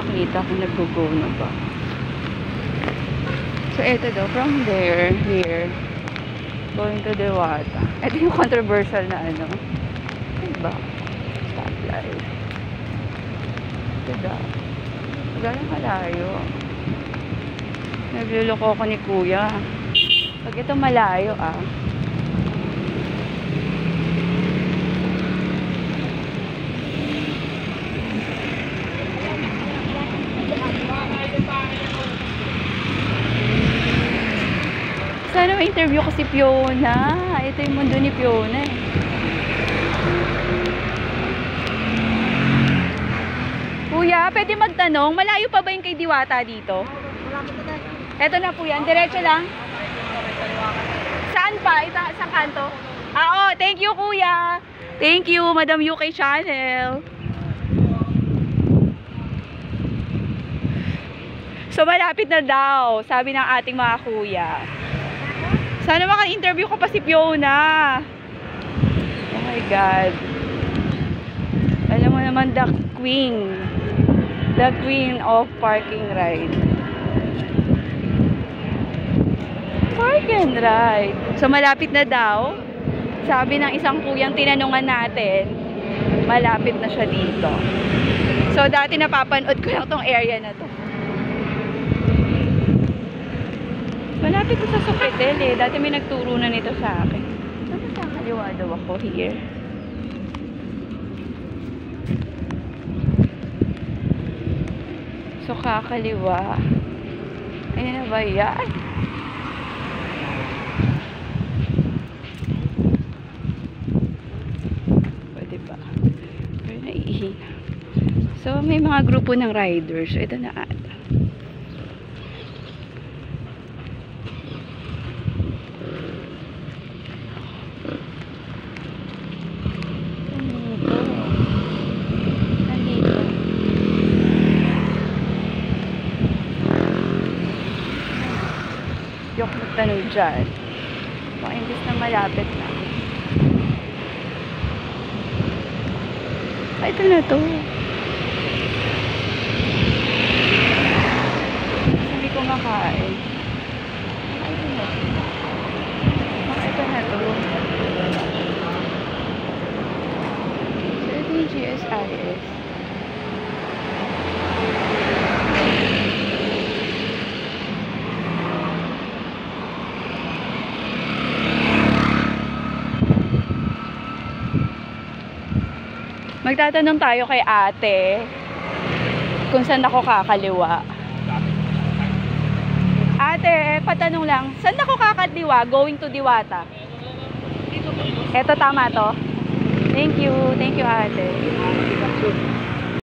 makita kung nag-go na ba. So, ito daw, from there, here, going to Diwata. Ito yung controversial na ano. Diba? Stoplight. Ito daw. Gano'ng malayo. Nagluloko ko ni kuya. Pag ito malayo Sana may interview ko si Fiona. Ito yung mundo ni Fiona eh. Kuya, pwede magtanong, malayo pa ba yung kay Diwata dito? Ito na po yan, diretso lang. Saan pa? Sa kanto? Oo, thank you kuya. Thank you, Madam UK Channel. So malapit na daw, sabi ng ating mga kuya. Sana maka-interview ko pa si Fiona. Oh my God. Alam mo naman, the queen of parking ride. Park and ride. So malapit na daw. Sabi ng isang kuyang tinanungan natin, malapit na siya dito. So dati napapanood ko lang tong area na to. Malapit ko sa Sofitel eh. Dati may nagturo na nito sa akin. Saan sa kaliwa daw ako? Here. So kakaliwa. Ayun na ba yan? Pwede ba? Pero naiihina. So may mga grupo ng riders. So ito na ata. Yok magtanong dyan. Baka imbis na malapit na. Ay, ito na to. Hindi ko makain. Ay, ito na to. Baka ito na to. So, ito yung GSIS. Magtatanong tayo kay ate kung saan ako kakaliwa. Ate, patanong lang, saan ako kakaliwa going to Diwata? Eto tama to? Thank you ate.